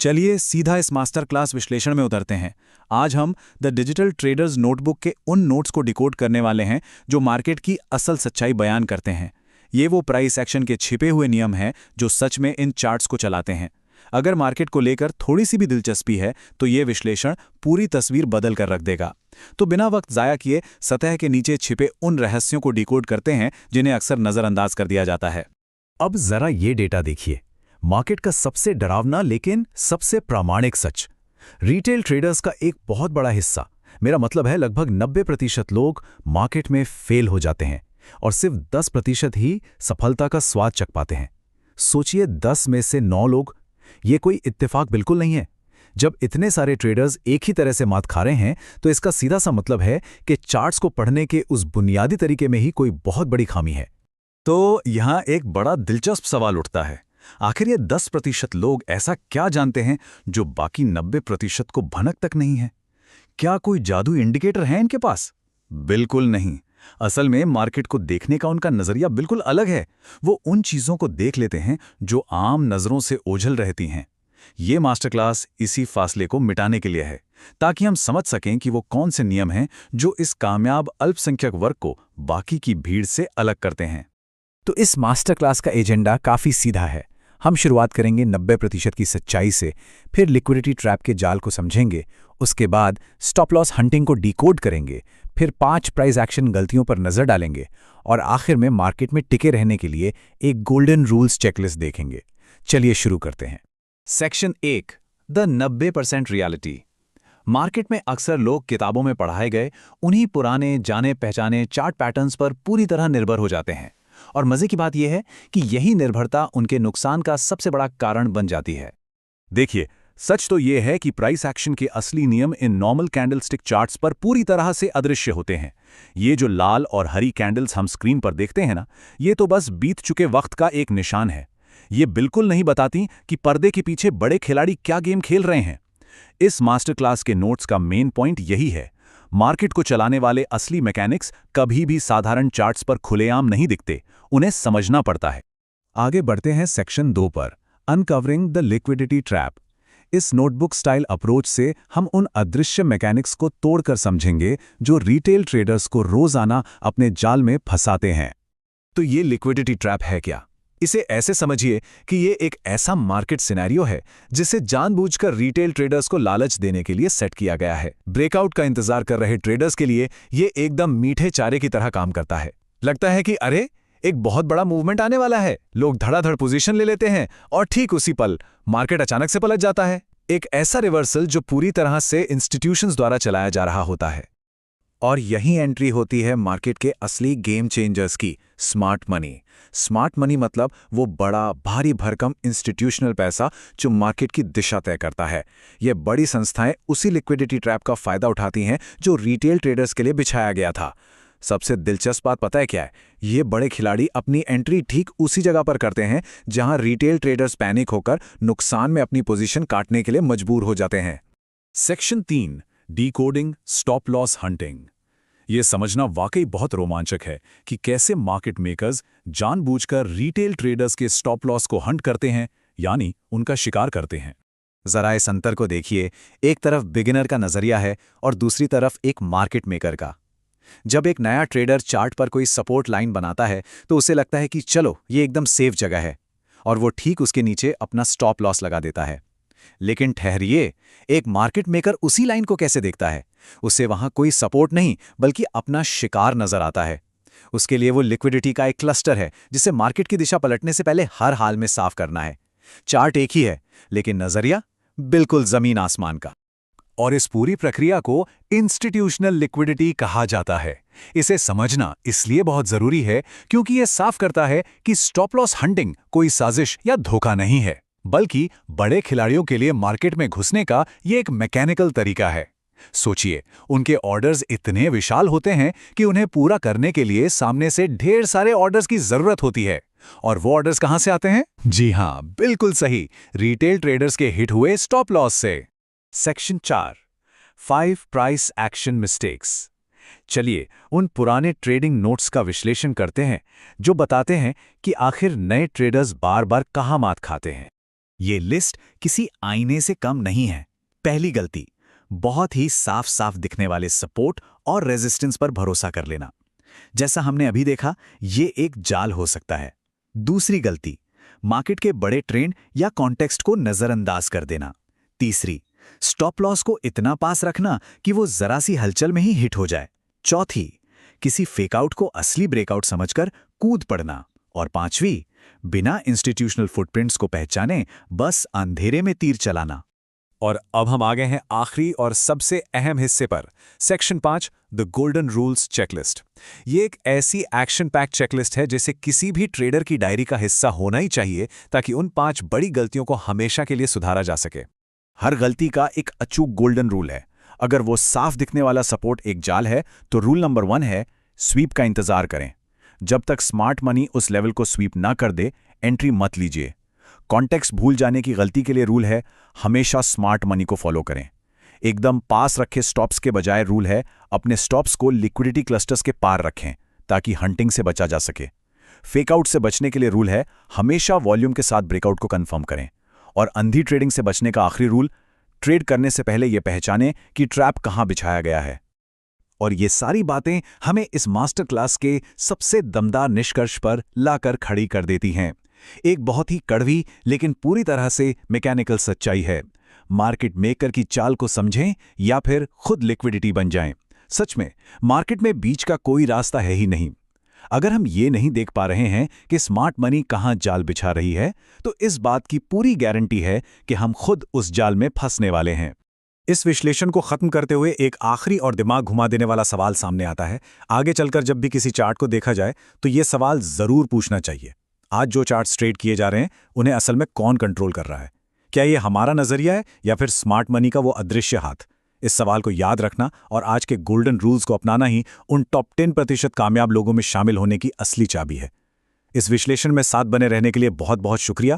चलिए सीधा इस मास्टर क्लास विश्लेषण में उतरते हैं। आज हम द डिजिटल ट्रेडर्स नोटबुक के उन नोट्स को डिकोड करने वाले हैं जो मार्केट की असल सच्चाई बयान करते हैं। ये वो प्राइस एक्शन के छिपे हुए नियम हैं जो सच में इन चार्ट्स को चलाते हैं। अगर मार्केट को लेकर थोड़ी सी भी दिलचस्पी है तो ये विश्लेषण पूरी तस्वीर बदल कर रख देगा। तो बिना वक्त ज़ाया किए सतह के नीचे छिपे उन रहस्यों को डिकोड करते हैं जिन्हें अक्सर नज़रअंदाज कर दिया जाता है। अब जरा ये डेटा देखिए, मार्केट का सबसे डरावना लेकिन सबसे प्रामाणिक सच। रिटेल ट्रेडर्स का एक बहुत बड़ा हिस्सा, मेरा मतलब है लगभग 90% लोग मार्केट में फेल हो जाते हैं और सिर्फ 10% ही सफलता का स्वाद चख पाते हैं। सोचिए 10 में से 9 लोग, ये कोई इत्तेफाक बिल्कुल नहीं है। जब इतने सारे ट्रेडर्स एक ही तरह से मात खा रहे हैं तो इसका सीधा सा मतलब है कि चार्ट्स को पढ़ने के उस बुनियादी तरीके में ही कोई बहुत बड़ी खामी है। तो यहाँ एक बड़ा दिलचस्प सवाल उठता है, आखिर ये 10% लोग ऐसा क्या जानते हैं जो बाकी 90% को भनक तक नहीं है? क्या कोई जादू इंडिकेटर है इनके पास? बिल्कुल नहीं। असल में मार्केट को देखने का उनका नजरिया बिल्कुल अलग है। वो उन चीजों को देख लेते हैं जो आम नजरों से ओझल रहती हैं। ये मास्टर क्लास इसी फासले को मिटाने के लिए है, ताकि हम समझ सकें कि वो कौन से नियम हैं जो इस कामयाब अल्पसंख्यक वर्ग को बाकी की भीड़ से अलग करते हैं। तो इस मास्टर क्लास का एजेंडा काफ़ी सीधा है। हम शुरुआत करेंगे 90% की सच्चाई से, फिर लिक्विडिटी ट्रैप के जाल को समझेंगे, उसके बाद स्टॉप लॉस हंटिंग को डिकोड करेंगे, फिर 5 प्राइस एक्शन गलतियों पर नज़र डालेंगे और आखिर में मार्केट में टिके रहने के लिए एक गोल्डन रूल्स चेकलिस्ट देखेंगे। चलिए शुरू करते हैं। Section 1, the 90% reality. मार्केट में अक्सर लोग किताबों में पढ़ाए गए उन्हीं पुराने जाने पहचाने चार्ट पैटर्न्स पर पूरी तरह निर्भर हो जाते हैं, और मजे की बात यह है कि यही निर्भरता उनके नुकसान का सबसे बड़ा कारण बन जाती है। देखिए, सच तो यह है कि प्राइस एक्शन के असली नियम इन नॉर्मल कैंडलस्टिक चार्ट्स पर पूरी तरह से अदृश्य होते हैं। ये जो लाल और हरी कैंडल्स हम स्क्रीन पर देखते हैं ना, ये तो बस बीत चुके वक्त का एक निशान है। ये बिल्कुल नहीं बताती कि पर्दे के पीछे बड़े खिलाड़ी क्या गेम खेल रहे हैं। इस मास्टर क्लास के नोट्स का मेन पॉइंट यही है। मार्केट को चलाने वाले असली मैकेनिक्स कभी भी साधारण चार्ट्स पर खुलेआम नहीं दिखते, उन्हें समझना पड़ता है। आगे बढ़ते हैं सेक्शन 2 पर, अनकवरिंग द लिक्विडिटी ट्रैप। इस नोटबुक स्टाइल अप्रोच से हम उन अदृश्य मैकेनिक्स को तोड़कर समझेंगे जो रिटेल ट्रेडर्स को रोजाना अपने जाल में फंसाते हैं। तो ये लिक्विडिटी ट्रैप है क्या? इसे ऐसे समझिए कि ये एक ऐसा मार्केट सिनेरियो है जिसे जानबूझकर रिटेल ट्रेडर्स को लालच देने के लिए सेट किया गया है। ब्रेकआउट का इंतजार कर रहे ट्रेडर्स के लिए ये एकदम मीठे चारे की तरह काम करता है। लगता है कि अरे, एक बहुत बड़ा मूवमेंट आने वाला है, लोग धड़ाधड़ पोजीशन ले लेते हैं और ठीक उसी पल मार्केट अचानक से पलट जाता है। एक ऐसा रिवर्सल जो पूरी तरह से इंस्टीट्यूशंस द्वारा चलाया जा रहा होता है। और यही एंट्री होती है मार्केट के असली गेम चेंजर्स की, स्मार्ट मनी। स्मार्ट मनी मतलब वो बड़ा भारी भरकम इंस्टीट्यूशनल पैसा जो मार्केट की दिशा तय करता है। ये बड़ी संस्थाएं उसी लिक्विडिटी ट्रैप का फायदा उठाती हैं जो रिटेल ट्रेडर्स के लिए बिछाया गया था। सबसे दिलचस्प बात पता है क्या है? ये बड़े खिलाड़ी अपनी एंट्री ठीक उसी जगह पर करते हैं जहां रिटेल ट्रेडर्स पैनिक होकर नुकसान में अपनी पोजीशन काटने के लिए मजबूर हो जाते हैं। Section 3, decoding stop loss hunting. ये समझना वाकई बहुत रोमांचक है कि कैसे मार्केट मेकर्स जानबूझकर रिटेल ट्रेडर्स के स्टॉप लॉस को हंट करते हैं, यानी उनका शिकार करते हैं। जरा इस अंतर को देखिए, एक तरफ बिगिनर का नजरिया है और दूसरी तरफ एक मार्केट मेकर का। जब एक नया ट्रेडर चार्ट पर कोई सपोर्ट लाइन बनाता है तो उसे लगता है कि चलो ये एकदम सेफ जगह है, और वो ठीक उसके नीचे अपना स्टॉप लॉस लगा देता है। लेकिन ठहरिए, एक मार्केट मेकर उसी लाइन को कैसे देखता है? उसे वहां कोई सपोर्ट नहीं बल्कि अपना शिकार नजर आता है। उसके लिए वो लिक्विडिटी का एक क्लस्टर है जिसे मार्केट की दिशा पलटने से पहले हर हाल में साफ करना है। चार्ट एक ही है लेकिन नजरिया बिल्कुल जमीन आसमान का। और इस पूरी प्रक्रिया को इंस्टीट्यूशनल लिक्विडिटी कहा जाता है। इसे समझना इसलिए बहुत जरूरी है क्योंकि यह साफ करता है कि स्टॉप लॉस हंटिंग कोई साजिश या धोखा नहीं है, बल्कि बड़े खिलाड़ियों के लिए मार्केट में घुसने का यह एक मैकेनिकल तरीका है। सोचिए, उनके ऑर्डर्स इतने विशाल होते हैं कि उन्हें पूरा करने के लिए सामने से ढेर सारे ऑर्डर्स की जरूरत होती है। और वो ऑर्डर्स कहां से आते हैं? जी हां, बिल्कुल सही, रिटेल ट्रेडर्स के हिट हुए स्टॉप लॉस से। Section 4, 5 price action mistakes. चलिए उन पुराने ट्रेडिंग नोट्स का विश्लेषण करते हैं जो बताते हैं कि आखिर नए ट्रेडर्स बार बार कहां मात खाते हैं। ये लिस्ट किसी आईने से कम नहीं है। पहली गलती, बहुत ही साफ साफ दिखने वाले सपोर्ट और रेजिस्टेंस पर भरोसा कर लेना। जैसा हमने अभी देखा, ये एक जाल हो सकता है। दूसरी गलती, मार्केट के बड़े ट्रेंड या कॉन्टेक्स्ट को नजरअंदाज कर देना। तीसरी, स्टॉप लॉस को इतना पास रखना कि वो जरा सी हलचल में ही हिट हो जाए। चौथी, किसी फेकआउट को असली ब्रेकआउट समझकर कूद पड़ना। और पांचवी, बिना इंस्टीट्यूशनल फुटप्रिंट्स को पहचाने बस अंधेरे में तीर चलाना। और अब हम आ गए हैं आखिरी और सबसे अहम हिस्से पर, section 5, the golden rules checklist. ये एक ऐसी एक्शन पैक चेकलिस्ट है जिसे किसी भी ट्रेडर की डायरी का हिस्सा होना ही चाहिए, ताकि उन 5 बड़ी गलतियों को हमेशा के लिए सुधारा जा सके। हर गलती का एक अचूक गोल्डन रूल है। अगर वो साफ दिखने वाला सपोर्ट एक जाल है, तो रूल नंबर 1 है, स्वीप का इंतजार करें। जब तक स्मार्ट मनी उस लेवल को स्वीप ना कर दे, एंट्री मत लीजिए। कॉन्टेक्स्ट भूल जाने की गलती के लिए रूल है, हमेशा स्मार्ट मनी को फॉलो करें। एकदम पास रखे स्टॉप्स के बजाय रूल है, अपने स्टॉप्स को लिक्विडिटी क्लस्टर्स के पार रखें ताकि हंटिंग से बचा जा सके। फेकआउट से बचने के लिए रूल है, हमेशा वॉल्यूम के साथ ब्रेकआउट को कंफर्म करें। और अंधी ट्रेडिंग से बचने का आखिरी रूल, ट्रेड करने से पहले यह पहचानें कि ट्रैप कहां बिछाया गया है। और ये सारी बातें हमें इस मास्टर क्लास के सबसे दमदार निष्कर्ष पर लाकर खड़ी कर देती हैं। एक बहुत ही कड़वी लेकिन पूरी तरह से मैकेनिकल सच्चाई है। मार्केट मेकर की चाल को समझें या फिर खुद लिक्विडिटी बन जाएं। सच में मार्केट में बीच का कोई रास्ता है ही नहीं। अगर हम ये नहीं देख पा रहे हैं कि स्मार्ट मनी कहां जाल बिछा रही है, तो इस बात की पूरी गारंटी है कि हम खुद उस जाल में फंसने वाले हैं। इस विश्लेषण को खत्म करते हुए एक आखिरी और दिमाग घुमा देने वाला सवाल सामने आता है। आगे चलकर जब भी किसी चार्ट को देखा जाए, तो ये सवाल जरूर पूछना चाहिए, आज जो चार्ट्स ट्रेड किए जा रहे हैं उन्हें असल में कौन कंट्रोल कर रहा है? क्या ये हमारा नजरिया है या फिर स्मार्ट मनी का वो अदृश्य हाथ? इस सवाल को याद रखना और आज के गोल्डन रूल्स को अपनाना ही उन टॉप 10% कामयाब लोगों में शामिल होने की असली चाबी है। इस विश्लेषण में साथ बने रहने के लिए बहुत बहुत शुक्रिया।